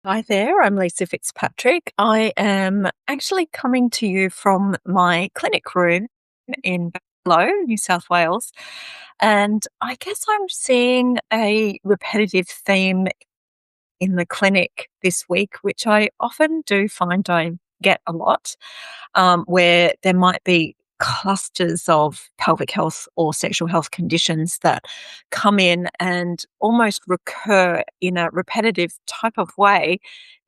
Hi there, I'm Lisa Fitzpatrick. I am actually coming to you from my clinic room in Hello, New South Wales. And I guess I'm seeing a repetitive theme in the clinic this week, which I often do find I get a lot, where there might be clusters of pelvic health or sexual health conditions that come in and almost recur in a repetitive type of way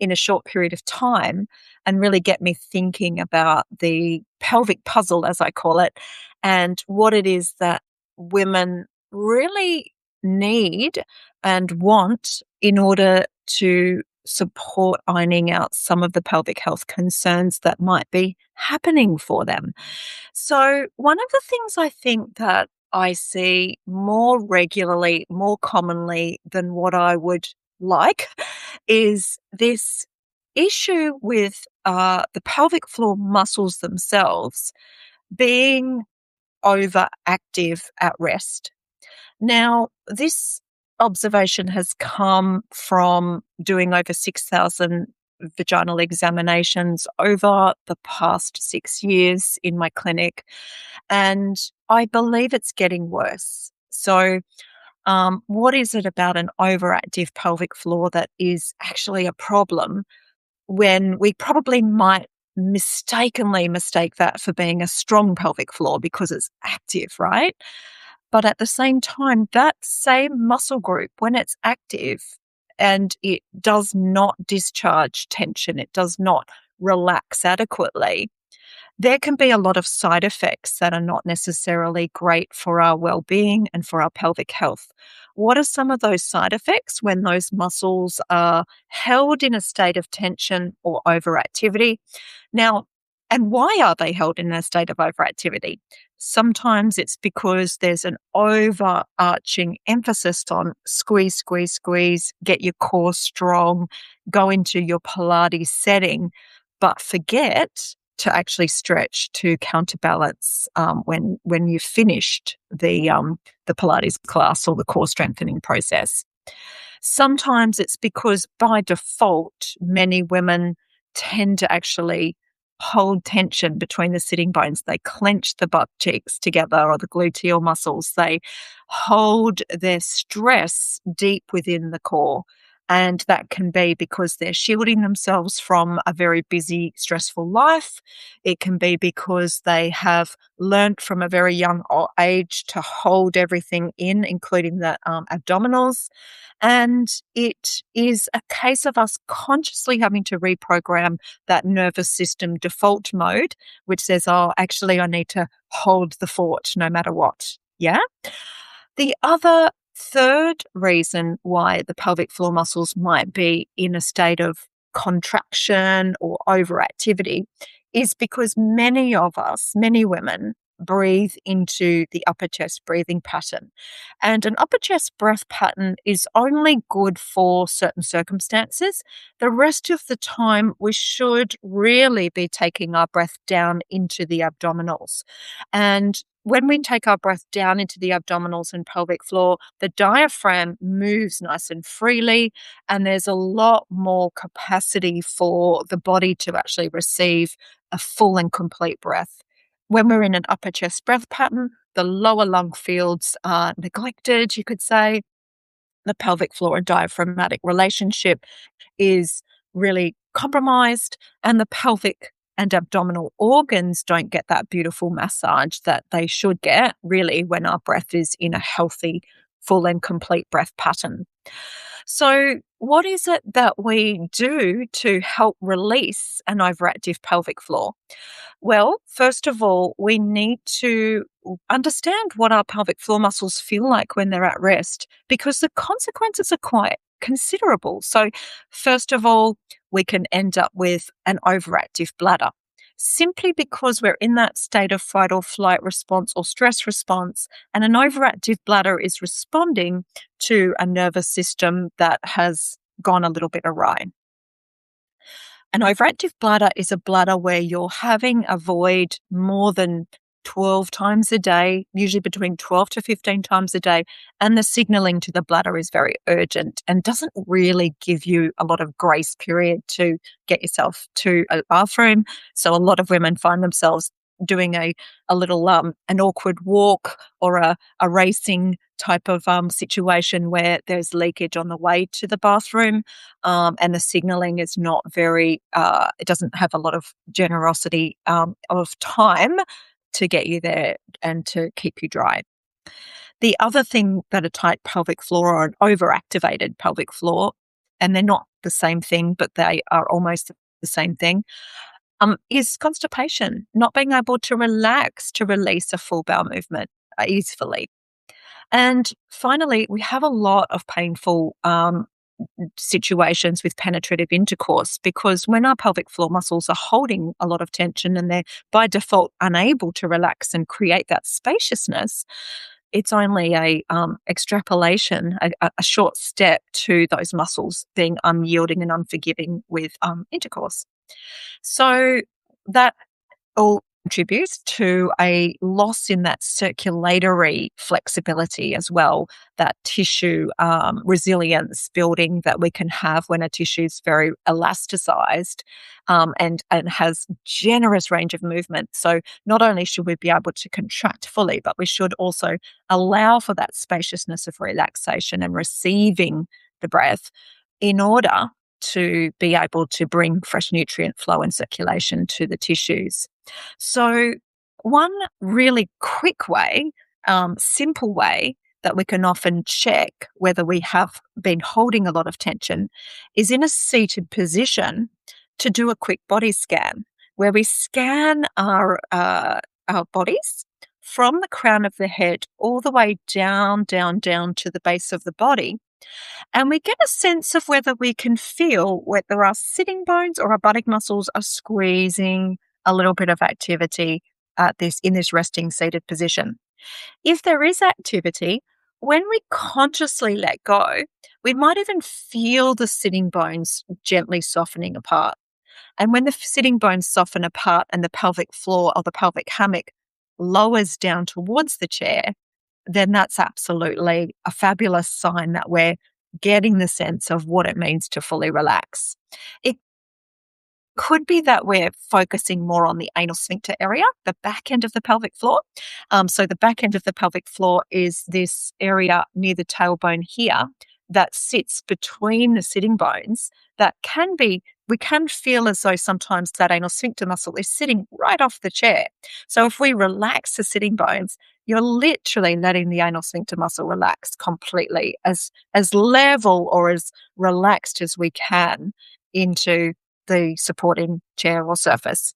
in a short period of time and really get me thinking about the pelvic puzzle, as I call it, and what it is that women really need and want in order to support ironing out some of the pelvic health concerns that might be happening for them. So, one of the things I think that I see more regularly, more commonly than what I would like is this issue with the pelvic floor muscles themselves being overactive at rest. Now, this observation has come from doing over 6,000 vaginal examinations over the past 6 years in my clinic, and I believe it's getting worse. So, what is it about an overactive pelvic floor that is actually a problem when we probably might mistakenly mistake that for being a strong pelvic floor because it's active, right? But at the same time, that same muscle group, when it's active and it does not discharge tension, it does not relax adequately, there can be a lot of side effects that are not necessarily great for our well-being and for our pelvic health. What are some of those side effects when those muscles are held in a state of tension or overactivity? Now, and why are they held in a state of overactivity? Sometimes it's because there's an overarching emphasis on squeeze, squeeze, squeeze, get your core strong, go into your Pilates setting, but forget to actually stretch to counterbalance when you've finished the Pilates class or the core strengthening process. Sometimes it's because by default, many women tend to actually hold tension between the sitting bones. They clench the butt cheeks together or the gluteal muscles. They hold their stress deep within the core. And that can be because they're shielding themselves from a very busy, stressful life. It can be because they have learnt from a very young age to hold everything in, including the abdominals. And it is a case of us consciously having to reprogram that nervous system default mode, which says, oh, actually, I need to hold the fort no matter what. Yeah. The other third reason why the pelvic floor muscles might be in a state of contraction or overactivity is because many of us, many women, breathe into the upper chest breathing pattern. And an upper chest breath pattern is only good for certain circumstances. The rest of the time, we should really be taking our breath down into the abdominals. And when we take our breath down into the abdominals and pelvic floor, the diaphragm moves nice and freely, and there's a lot more capacity for the body to actually receive a full and complete breath. When we're in an upper chest breath pattern, the lower lung fields are neglected, you could say. The pelvic floor and diaphragmatic relationship is really compromised, and the pelvic and abdominal organs don't get that beautiful massage that they should get, really, when our breath is in a healthy, full and complete breath pattern. So, what is it that we do to help release an overactive pelvic floor? Well, first of all, we need to understand what our pelvic floor muscles feel like when they're at rest, because the consequences are quite considerable. So, first of all, we can end up with an overactive bladder simply because we're in that state of fight or flight response or stress response, and an overactive bladder is responding to a nervous system that has gone a little bit awry. An overactive bladder is a bladder where you're having a void more than 12 times a day, usually between 12 to 15 times a day. And the signaling to the bladder is very urgent and doesn't really give you a lot of grace period to get yourself to a bathroom. So a lot of women find themselves doing a little an awkward walk or a racing type of situation where there's leakage on the way to the bathroom, and the signaling is not very it doesn't have a lot of generosity of time to get you there and to keep you dry. The other thing that a tight pelvic floor or an overactivated pelvic floor, and they're not the same thing, but they are almost the same thing, is constipation, not being able to relax to release a full bowel movement easily. And finally, we have a lot of painful situations with penetrative intercourse, because when our pelvic floor muscles are holding a lot of tension and they're by default unable to relax and create that spaciousness, it's only a extrapolation, a short step to those muscles being unyielding and unforgiving with intercourse. So that all contributes to a loss in that circulatory flexibility as well, that tissue resilience building that we can have when a tissue is very elasticized, and has generous range of movement. So not only should we be able to contract fully, but we should also allow for that spaciousness of relaxation and receiving the breath in order to be able to bring fresh nutrient flow and circulation to the tissues. So, one really quick way, simple way that we can often check whether we have been holding a lot of tension is in a seated position to do a quick body scan, where we scan our bodies from the crown of the head all the way down, down, down to the base of the body. And we get a sense of whether we can feel whether our sitting bones or our buttock muscles are squeezing a little bit of activity in this resting seated position. If there is activity, when we consciously let go, we might even feel the sitting bones gently softening apart. And when the sitting bones soften apart and the pelvic floor or the pelvic hammock lowers down towards the chair, then that's absolutely a fabulous sign that we're getting the sense of what it means to fully relax. It could be that we're focusing more on the anal sphincter area, the back end of the pelvic floor. So the back end of the pelvic floor is this area near the tailbone here that sits between the sitting bones. We can feel as though sometimes that anal sphincter muscle is sitting right off the chair. So if we relax the sitting bones, you're literally letting the anal sphincter muscle relax completely, as level or as relaxed as we can into the supporting chair or surface.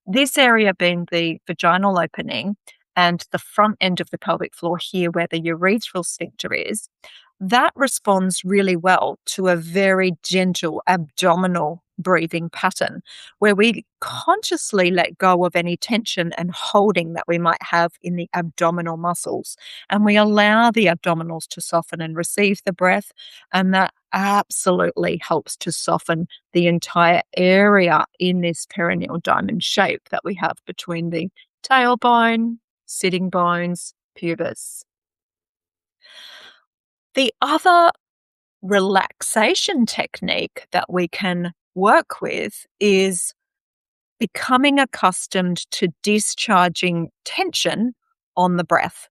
This area being the vaginal opening and the front end of the pelvic floor here where the urethral sphincter is, that responds really well to a very gentle abdominal breathing pattern where we consciously let go of any tension and holding that we might have in the abdominal muscles. And we allow the abdominals to soften and receive the breath. And that absolutely helps to soften the entire area in this perineal diamond shape that we have between the tailbone, sitting bones, pubis. The other relaxation technique that we can work with is becoming accustomed to discharging tension on the breath.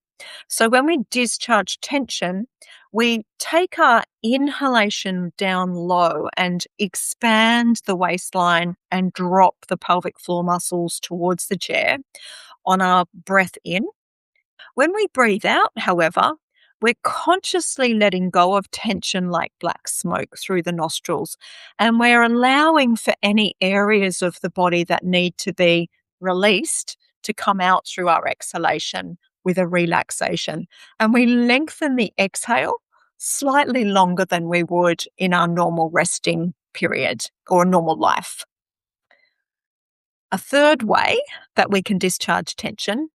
So when we discharge tension, we take our inhalation down low and expand the waistline and drop the pelvic floor muscles towards the chair on our breath in. When we breathe out, however, we're consciously letting go of tension like black smoke through the nostrils, and we're allowing for any areas of the body that need to be released to come out through our exhalation with a relaxation. And we lengthen the exhale slightly longer than we would in our normal resting period or normal life. A third way that we can discharge tension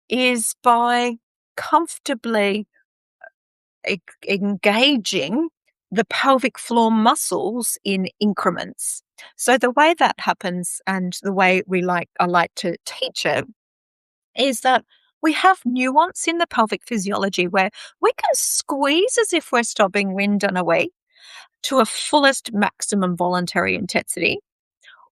is by comfortably engaging the pelvic floor muscles in increments. So the way that happens and the way I like to teach it is that We have nuance in the pelvic physiology where we can squeeze as if we're stopping wind and away to a fullest maximum voluntary intensity,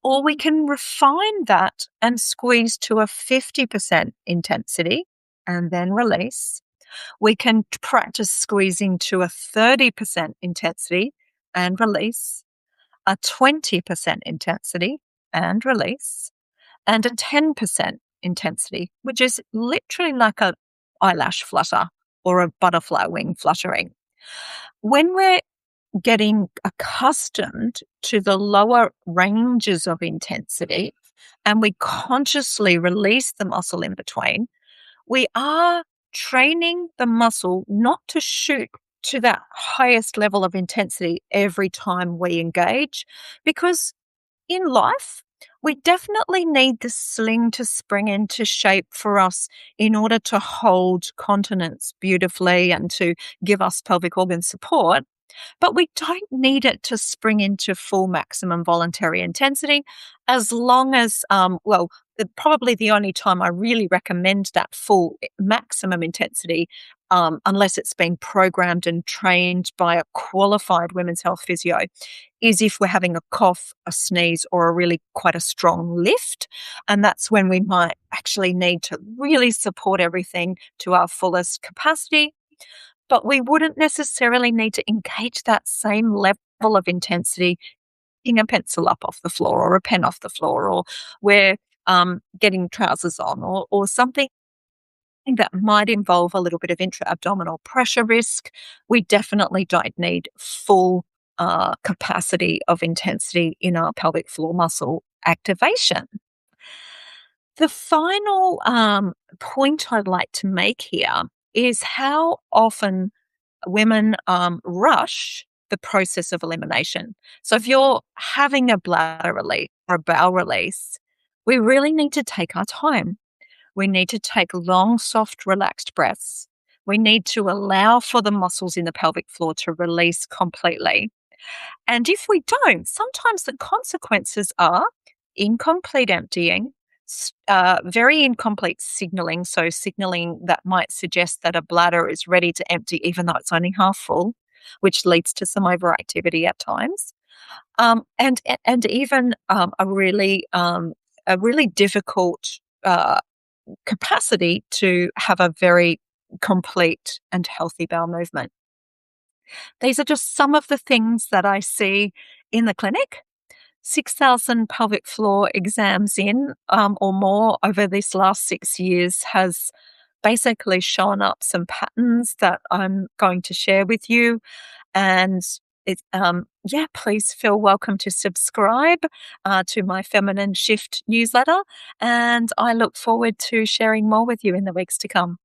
or we can refine that and squeeze to a 50% intensity and then release. We can practice squeezing to a 30% intensity and release, a 20% intensity and release, and a 10% intensity, which is literally like a eyelash flutter or a butterfly wing fluttering. When we're getting accustomed to the lower ranges of intensity and we consciously release the muscle in between, we are training the muscle not to shoot to that highest level of intensity every time we engage, because in life, we definitely need the sling to spring into shape for us in order to hold continence beautifully and to give us pelvic organ support. But we don't need it to spring into full maximum voluntary intensity as long as, probably the only time I really recommend that full maximum intensity, unless it's been programmed and trained by a qualified women's health physio, is if we're having a cough, a sneeze, or a really quite a strong lift. And that's when we might actually need to really support everything to our fullest capacity. But we wouldn't necessarily need to engage that same level of intensity, picking a pencil up off the floor or a pen off the floor, or we're getting trousers on, or something that might involve a little bit of intra-abdominal pressure risk. We definitely don't need full capacity of intensity in our pelvic floor muscle activation. The final point I'd like to make here is how often women rush the process of elimination. So if you're having a bladder release or a bowel release, we really need to take our time. We need to take long, soft, relaxed breaths. We need to allow for the muscles in the pelvic floor to release completely. And if we don't, sometimes the consequences are incomplete emptying, very incomplete signaling. So, signaling that might suggest that a bladder is ready to empty, even though it's only half full, which leads to some overactivity at times. And even a really difficult capacity to have a very complete and healthy bowel movement. These are just some of the things that I see in the clinic. 6,000 pelvic floor exams in or more over this last 6 years has basically shown up some patterns that I'm going to share with you. And please feel welcome to subscribe to my Feminine Shift newsletter. And I look forward to sharing more with you in the weeks to come.